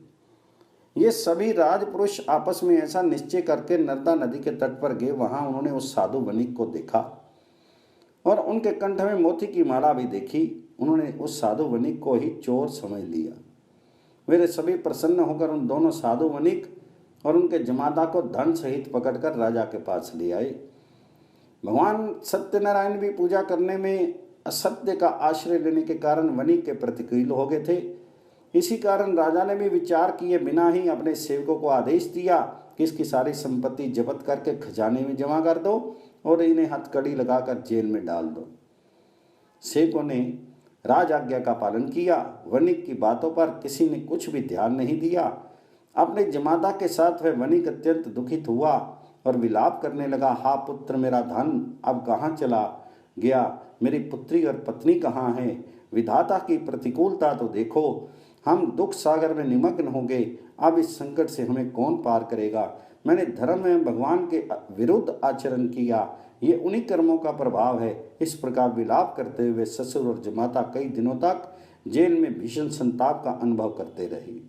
ये सभी राजपुरुष आपस में ऐसा निश्चय करके नर्मदा नदी के तट पर गए। वहां उन्होंने उस साधु वणिक को देखा और उनके कंठ में मोती की माला भी देखी। उन्होंने उस साधु वणिक को ही चोर समझ लिया। वे सभी प्रसन्न होकर उन दोनों साधु वणिक और उनके जमाता को धन सहित पकड़कर राजा के पास ले आए। भगवान सत्यनारायण भी पूजा करने में असत्य का आश्रय लेने के कारण वणिक के प्रतिकूल हो गए थे। इसी कारण राजा ने भी विचार किए बिना ही अपने सेवकों को आदेश दिया कि इसकी सारी संपत्ति जब्त करके खजाने में जमा कर दो और इन्हें हथकड़ी लगाकर जेल में डाल दो। सेवकों ने राज आज्ञा का पालन किया। वणिक की बातों पर किसी ने कुछ भी ध्यान नहीं दिया। अपने जमाता के साथ वह वणिक अत्यंत दुखित हुआ और विलाप करने लगा, हा पुत्र, मेरा धन अब कहाँ चला गया, मेरी पुत्री और पत्नी कहाँ है, विधाता की प्रतिकूलता तो देखो, हम दुख सागर में निमग्न हो गए, अब इस संकट से हमें कौन पार करेगा। मैंने धर्म में भगवान के विरुद्ध आचरण किया, ये उन्हीं कर्मों का प्रभाव है। इस प्रकार विलाप करते हुए ससुर और जमाता कई दिनों तक जेल में भीषण संताप का अनुभव करते रहे।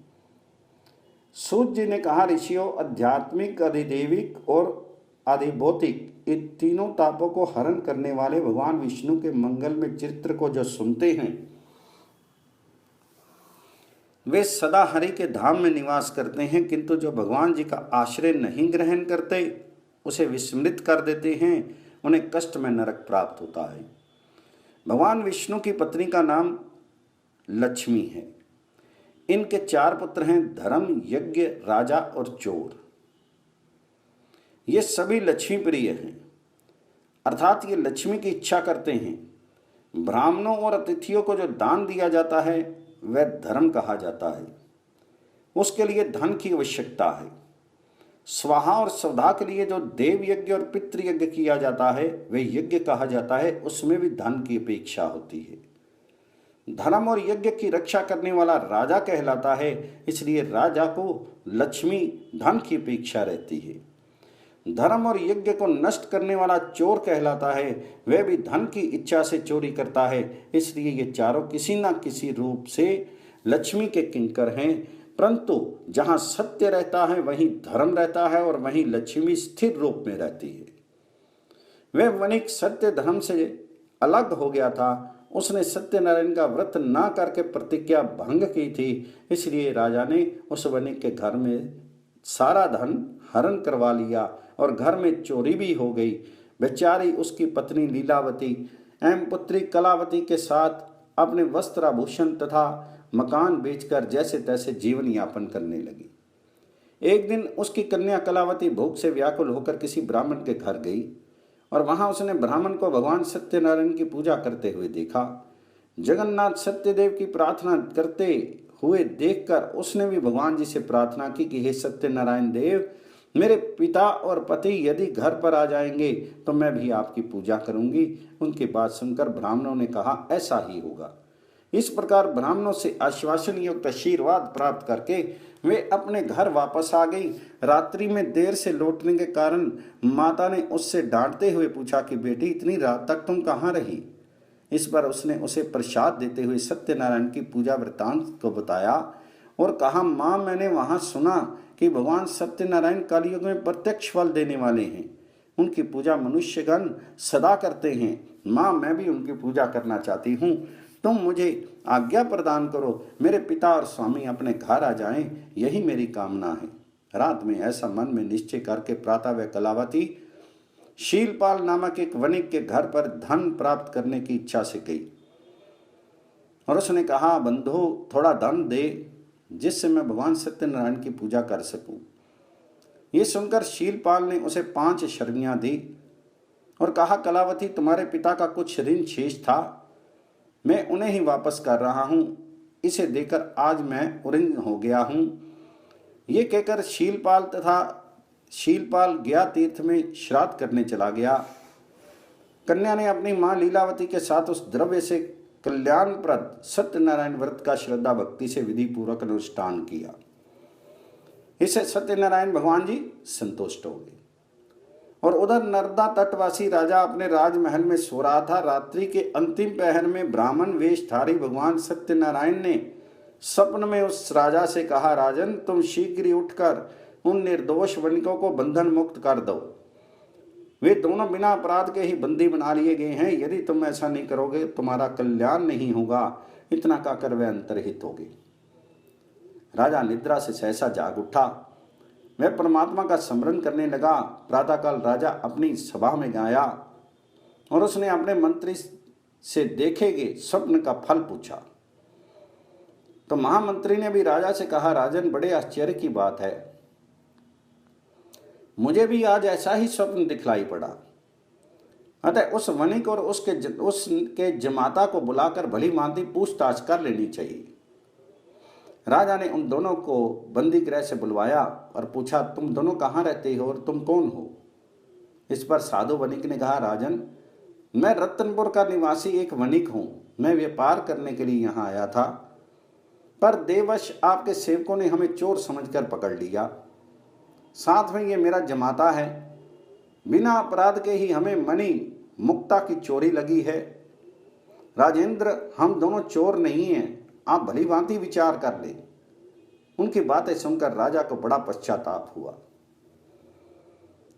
सूत जी ने कहा, ऋषियों, आध्यात्मिक, अधिदेविक और अधिभौतिक इन तीनों तापों को हरण करने वाले भगवान विष्णु के मंगल में चित्र को जो सुनते हैं वे सदा हरि के धाम में निवास करते हैं, किंतु जो भगवान जी का आश्रय नहीं ग्रहण करते, उसे विस्मृत कर देते हैं, उन्हें कष्ट में नरक प्राप्त होता है। भगवान विष्णु की पत्नी का नाम लक्ष्मी है। इनके 4 पुत्र हैं, धर्म, यज्ञ, राजा और चोर। ये सभी लक्ष्मी प्रिय हैं, अर्थात ये लक्ष्मी की इच्छा करते हैं। ब्राह्मणों और अतिथियों को जो दान दिया जाता है वह धर्म कहा जाता है। उसके लिए धन की आवश्यकता है। स्वाहा और स्वधा के लिए जो देव यज्ञ और पितृ यज्ञ किया जाता है वह यज्ञ कहा जाता है, उसमें भी धन की अपेक्षा होती है। धर्म और यज्ञ की रक्षा करने वाला राजा कहलाता है, इसलिए राजा को लक्ष्मी धन की अपेक्षा रहती है। धर्म और यज्ञ को नष्ट करने वाला चोर कहलाता है। वह भी धन की इच्छा से चोरी करता है। इसलिए ये चारों किसी न किसी रूप से लक्ष्मी के किंकर हैं। परंतु जहाँ सत्य रहता है वहीं धर्म रहता है और वहीं लक्ष्मी स्थिर रूप में रहती है। वह वणिक सत्य धर्म से अलग हो गया था। उसने सत्यनारायण का व्रत ना करके प्रतिज्ञा भंग की थी। इसलिए राजा ने उस वणिक के घर में सारा धन हरण करवा लिया और घर में चोरी भी हो गई। बेचारी उसकी पत्नी लीलावती एवं पुत्री कलावती के साथ अपने वस्त्र आभूषण तथा मकान बेचकर जैसे तैसे जीवन यापन करने लगी। एक दिन उसकी कन्या कलावती भूख से व्याकुल होकर किसी ब्राह्मण के घर गई और वहां उसने ब्राह्मण को भगवान सत्यनारायण की पूजा करते हुए देखा। जगन्नाथ सत्यदेव की प्रार्थना करते हुए देखकर उसने भी भगवान जी से प्रार्थना की कि हे सत्यनारायण देव, मेरे पिता और पति यदि घर पर आ जाएंगे तो मैं भी आपकी पूजा करूंगी। उनकी बात सुनकर ब्राह्मणों ने कहा ऐसा ही होगा। इस प्रकार ब्राह्मणों से आश्वासन युक्त आशीर्वाद प्राप्त करके वे अपने घर वापस आ गई। रात्रि में देर से लौटने के कारण माता ने उससे डांटते हुए पूछा कि बेटी, इतनी रात तक तुम कहाँ रही? इस पर उसने उसे प्रसाद देते हुए सत्यनारायण की पूजा वृत्तांत को बताया और कहा, माँ, मैंने वहाँ सुना कि भगवान सत्यनारायण कलयुग में प्रत्यक्ष फल देने वाले हैं। उनकी पूजा मनुष्यगण सदा करते हैं। माँ, मैं भी उनकी पूजा करना चाहती हूँ। तुम मुझे आज्ञा प्रदान करो, मेरे पिता और स्वामी अपने घर आ जाएं, यही मेरी कामना है। रात में ऐसा मन में निश्चय करके प्रातः वह कलावती शीलपाल नामक एक वणिक के घर पर धन प्राप्त करने की इच्छा से गई और उसने कहा, बंधु, थोड़ा धन दे जिससे मैं भगवान सत्यनारायण की पूजा कर सकूं। ये सुनकर शीलपाल ने उसे 5 शर्मियां दी और कहा, कलावती, तुम्हारे पिता का कुछ ऋण शेष था, मैं उन्हें ही वापस कर रहा हूँ। इसे देकर आज मैं उऋण हो गया हूँ। ये कहकर शीलपाल गया तीर्थ में श्राद्ध करने चला गया। कन्या ने अपनी माँ लीलावती के साथ उस द्रव्य से कल्याणप्रद सत्यनारायण व्रत का श्रद्धा भक्ति से विधि पूर्वक अनुष्ठान किया। इससे सत्यनारायण भगवान जी संतुष्ट हो गए। और उधर नर्मदा तटवासी राजा अपने राजमहल में सो रहा था। रात्रि के अंतिम पहर में ब्राह्मण वेशधारी भगवान सत्यनारायण ने स्वप्न में उस राजा से कहा, राजन, तुम शीघ्र ही उठकर उन निर्दोष वणिकों को बंधन मुक्त कर दो। वे दोनों बिना अपराध के ही बंदी बना लिए गए हैं। यदि तुम ऐसा नहीं करोगे तुम्हारा कल्याण नहीं होगा। इतना कहकर वे अंतर्हित हो गए। राजा निद्रा से सहसा जाग उठा। वह परमात्मा का स्मरण करने लगा। प्रातःकाल राजा अपनी सभा में गया और उसने अपने मंत्री से देखे गए स्वप्न का फल पूछा। तो महामंत्री ने भी राजा से कहा, राजन, बड़े आश्चर्य की बात है, मुझे भी आज ऐसा ही स्वप्न दिखलाई पड़ा। अतः उस वणिक और उसके जमाता को बुलाकर भली भांति पूछताछ कर लेनी चाहिए। राजा ने उन दोनों को बंदी गृह से बुलवाया और पूछा, तुम दोनों कहाँ रहते हो और तुम कौन हो? इस पर साधु वणिक ने कहा, राजन, मैं रत्नपुर का निवासी एक वणिक हूँ। मैं व्यापार करने के लिए यहाँ आया था, पर देववश आपके सेवकों ने हमें चोर समझकर पकड़ लिया। साथ में ये मेरा जमाता है। बिना अपराध के ही हमें मणि मुक्ता की चोरी लगी है। राजेंद्र, हम दोनों चोर नहीं हैं, आप भली भांति विचार कर ले। उनकी बातें सुनकर राजा को बड़ा पश्चाताप हुआ।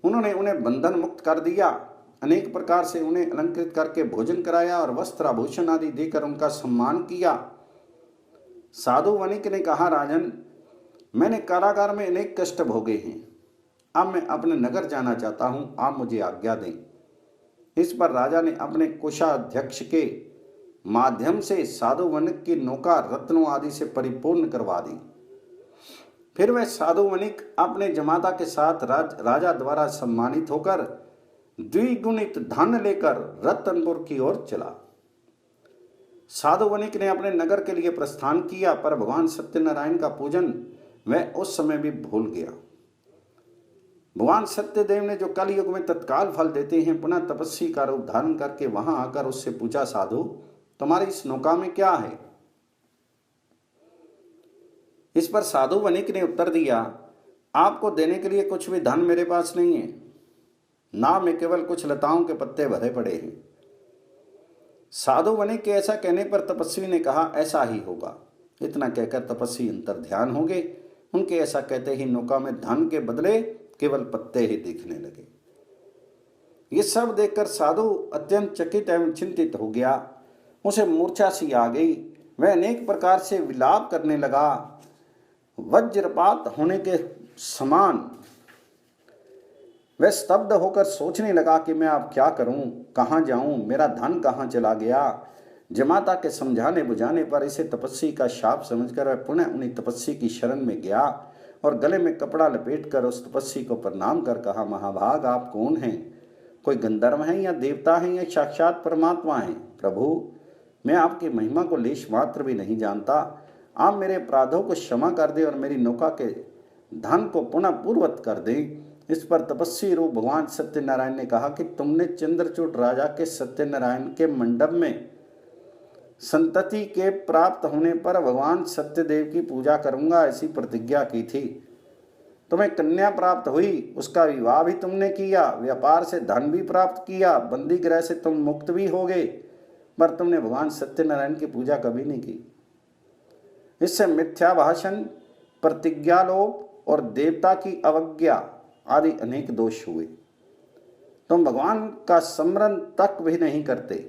उन्होंने उन्हें बंधन मुक्त कर दिया। अनेक प्रकार से उन्हें अलंकृत करके भोजन कराया और वस्त्र आभूषण आदि देकर उनका सम्मान किया। साधु वणिक ने कहा, राजन, मैंने कारागार में अनेक कष्ट भोगे हैं। अब मैं अपने नगर जाना चाहता हूँ, आप मुझे आज्ञा दें। इस पर राजा ने अपने कोषाध्यक्ष के माध्यम से साधु वणिक की नौका रत्नों आदि से परिपूर्ण करवा दी। फिर वह साधु वणिक अपने जमाता के साथ राजा द्वारा सम्मानित होकर द्विगुणित धन लेकर रतनपुर की ओर चला। साधु वणिक ने अपने नगर के लिए प्रस्थान किया, पर भगवान सत्यनारायण का पूजन वह उस समय भी भूल गया। भगवान सत्यदेव ने जो कलयुग में तत्काल फल देते हैं, पुनः तपस्वी का रूप धारण करके वहां आकर उससे पूछा, साधु, तुम्हारी इस नौका में क्या है? इस पर साधु वणिक ने उत्तर दिया, आपको देने के लिए कुछ भी धन मेरे पास नहीं है। नाव में केवल कुछ लताओं के पत्ते भरे पड़े हैं। साधु वणिक के ऐसा कहने पर तपस्वी ने कहा, ऐसा ही होगा। इतना कहकर तपस्वी अंतर ध्यान हो गए। उनके ऐसा कहते ही नौका में धन के बदले केवल पत्ते ही दिखने लगे। ये सब देखकर साधु अत्यंत चकित एवं चिंतित हो गया। उसे मूर्छा सी आ गई। वह अनेक प्रकार से विलाप करने लगा। वज्रपात होने के समान वह स्तब्ध होकर सोचने लगा कि मैं अब क्या करूं, कहां जाऊं, मेरा धन कहां चला गया। जमाता के समझाने बुझाने पर इसे तपस्वी का शाप समझकर वह पुनः उन्हीं तपस्वी की शरण में गया और गले में कपड़ा लपेटकर उस तपस्वी को प्रणाम कर कहा, महाभाग आप कौन हैं? कोई गंधर्व हैं या देवता हैं या साक्षात परमात्मा हैं? प्रभु, मैं आपकी महिमा को लेश मात्र भी नहीं जानता। आप मेरे अपराधों को क्षमा कर दें और मेरी नौका के धन को पुनः पूर्वत कर दें। इस पर तपस्वी रूप भगवान सत्यनारायण ने कहा कि तुमने चंद्रचूड़ राजा के सत्यनारायण के मंडप में संतति के प्राप्त होने पर भगवान सत्यदेव की पूजा करूंगा ऐसी प्रतिज्ञा की थी। तुम्हें कन्या प्राप्त हुई, उसका विवाह भी तुमने किया, व्यापार से धन भी प्राप्त किया, बंदी गृह से तुम मुक्त भी हो गए, पर तुमने भगवान सत्यनारायण की पूजा कभी नहीं की। इससे मिथ्या भाषण, प्रतिज्ञालोप और देवता की अवज्ञा आदि अनेक दोष हुए। तुम भगवान का स्मरण तक भी नहीं करते।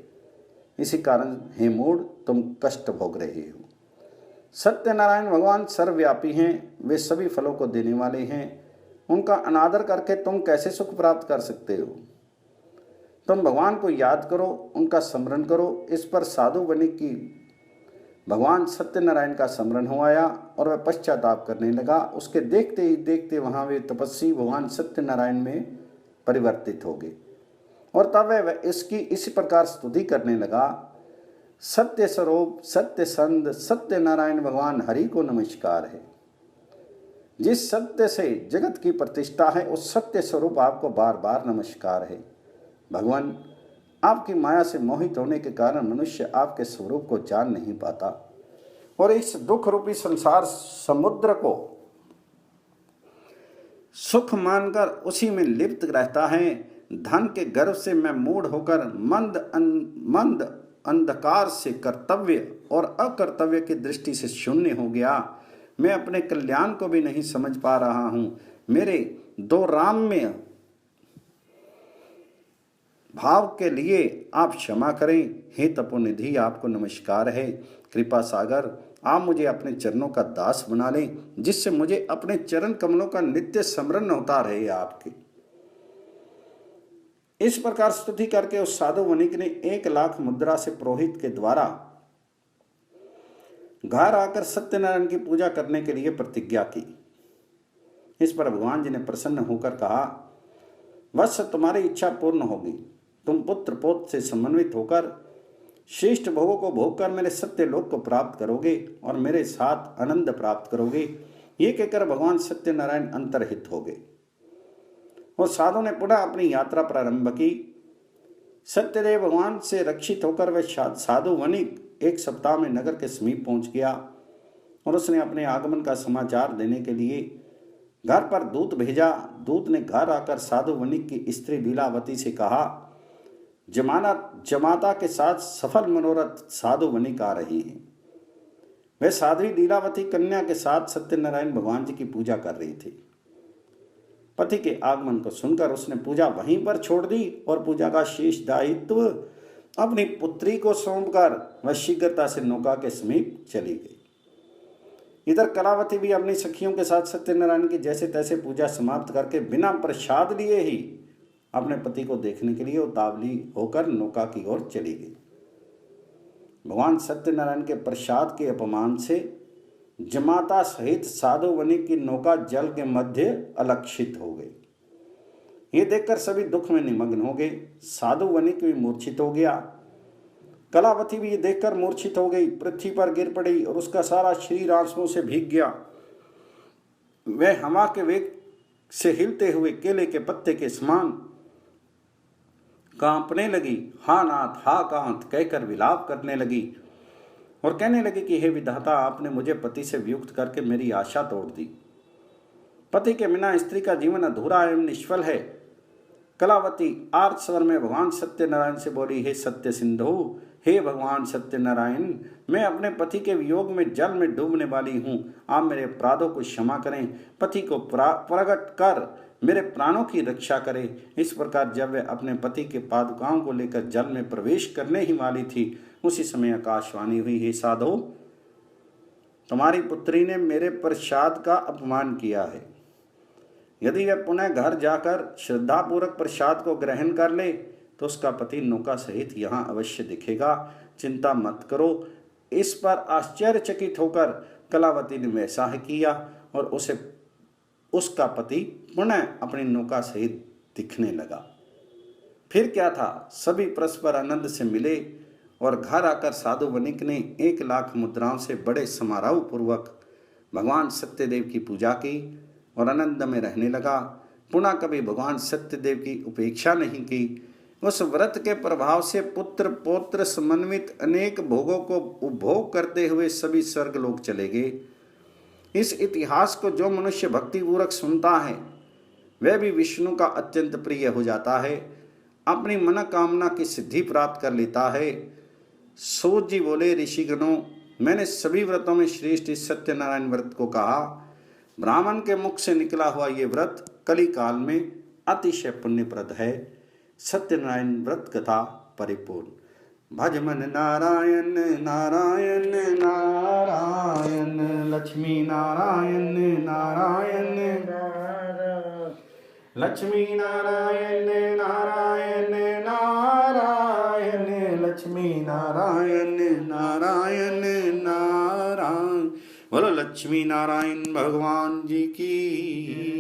इसी कारण हे मूढ़, तुम कष्ट भोग रहे हो। सत्यनारायण भगवान सर्वव्यापी हैं, वे सभी फलों को देने वाले हैं। उनका अनादर करके तुम कैसे सुख प्राप्त कर सकते हो? तुम भगवान को याद करो, उनका स्मरण करो। इस पर साधु वणिक की भगवान सत्यनारायण का स्मरण हो आया और वह पश्चाताप करने लगा। उसके देखते ही देखते वहां वे तपस्वी भगवान सत्यनारायण में परिवर्तित हो गए और तब वह इसकी इसी प्रकार स्तुति करने लगा, सत्य स्वरूप, सत्य संत, सत्यनारायण भगवान हरि को नमस्कार है। जिस सत्य से जगत की प्रतिष्ठा है उस सत्य स्वरूप आपको बार बार नमस्कार है। भगवान, आपकी माया से मोहित होने के कारण मनुष्य आपके स्वरूप को जान नहीं पाता और इस दुख रूपी संसार समुद्र को सुख मानकर उसी में लिप्त रहता है। धन के गर्व से मैं मूढ़ होकर मंद अंधकार से कर्तव्य और अकर्तव्य की दृष्टि से शून्य हो गया। मैं अपने कल्याण को भी नहीं समझ पा रहा हूँ। मेरे दो राम में भाव के लिए आप क्षमा करें। हे तपोनिधि, आपको नमस्कार है। कृपा सागर, आप मुझे अपने चरणों का दास बना लें, जिससे मुझे अपने चरण कमलों का नित्य स्मरण होता रहे आपके। इस प्रकार स्तुति करके उस साधु वणिक ने 1,00,000 मुद्रा से पुरोहित के द्वारा घर आकर सत्यनारायण की पूजा करने के लिए प्रतिज्ञा की। इस पर भगवान जी ने प्रसन्न होकर कहा, वत्स, तुम्हारी इच्छा पूर्ण होगी। तुम पुत्र पौत्र से समन्वित होकर श्रेष्ठ भोगों को भोग कर मेरे सत्य लोक को प्राप्त करोगे और मेरे साथ आनंद प्राप्त करोगे। ये कहकर भगवान सत्यनारायण अंतर्हित हो गए और साधु ने पुनः अपनी यात्रा प्रारंभ की। सत्यदेव भगवान से रक्षित होकर वह साधु वणिक 1 सप्ताह में नगर के समीप पहुंच गया और उसने अपने आगमन का समाचार देने के लिए घर पर दूत भेजा। दूत ने घर आकर साधु वणिक की स्त्री लीलावती से कहा, जमाता के साथ सफल मनोरथ साधु वणिक आ रही है। वह साध्वी लीलावती कन्या के साथ सत्यनारायण भगवान जी की पूजा कर रही थी। पति के आगमन को सुनकर उसने पूजा वहीं पर छोड़ दी और पूजा का शेष दायित्व अपनी पुत्री को सौंपकर वह शीघ्रता से नौका के समीप चली गई। इधर कलावती भी अपनी सखियों के साथ सत्यनारायण की जैसे तैसे पूजा समाप्त करके बिना प्रसाद लिए ही अपने पति को देखने के लिए उतावली होकर नौका की ओर चली गई। भगवान सत्यनारायण के प्रसाद के अपमान से जमाता सहित साधु वणिक की नौका जल के मध्य अलक्षित हो गई। ये देखकर सभी दुख में निमग्न हो गए। साधु वणिक भी मूर्छित हो गया। कलावती भी ये देखकर मूर्छित हो गई, पृथ्वी पर गिर पड़ी और उसका सारा शरीर आंसुओं से भीग गया। वह हवा के वेग से हिलते हुए केले के पत्ते के समान कांपने लगी। हा नाथ, हा कांत कहकर विलाप करने लगी और कहने लगी कि हे विधाता, आपने मुझे पति से वियुक्त करके मेरी आशा तोड़ दी। पति के बिना स्त्री का जीवन अधूरा एवं निष्फल है। कलावती आर्त स्वर में भगवान सत्यनारायण से बोली, हे सत्य सिंधु, हे भगवान सत्यनारायण, मैं अपने पति के वियोग में जल में डूबने वाली हूँ, आप मेरे अपराधों को क्षमा करें, पति को प्रकट कर मेरे प्राणों की रक्षा करें। इस प्रकार जब वह अपने पति के पादुकाओं को लेकर जल में प्रवेश करने ही वाली थी, उसी समय आकाशवाणी हुई, हे साधो, तुम्हारी पुत्री ने मेरे प्रसाद का अपमान किया है। यदि वह पुनः घर जाकर श्रद्धापूर्वक प्रसाद को ग्रहण कर ले तो उसका पति नौका सहित यहाँ अवश्य दिखेगा, चिंता मत करो। इस पर आश्चर्यचकित होकर कलावती ने वैसा ही किया और उसका पति पुनः अपनी नौका सहित दिखने लगा। फिर क्या था, सभी परस्पर आनंद से मिले और घर आकर साधु वणिक ने 1,00,000 मुद्राओं से बड़े समारोह पूर्वक भगवान सत्यदेव की पूजा की और आनंद में रहने लगा। पुनः कभी भगवान सत्यदेव की उपेक्षा नहीं की। उस व्रत के प्रभाव से पुत्र पौत्र समन्वित अनेक भोगों को उपभोग करते हुए सभी स्वर्ग लोक चले गए। इस इतिहास को जो मनुष्य भक्तिपूर्वक सुनता है वह भी विष्णु का अत्यंत प्रिय हो जाता है, अपनी मनोकामना की सिद्धि प्राप्त कर लेता है। सूत जी बोले, ऋषिगणों, मैंने सभी व्रतों में श्रेष्ठ इस सत्यनारायण व्रत को कहा। ब्राह्मण के मुख से निकला हुआ ये व्रत कली काल में अतिशय पुण्यप्रद है। सत्यनारायण व्रत कथा परिपूर्ण। भज मन नारायण नारायण नारायण, लक्ष्मी नारायण नारायण लक्ष्मी नारायण नारायण नारायण, लक्ष्मी नारायण नारायण नारायण। बोलो लक्ष्मी नारायण भगवान जी की।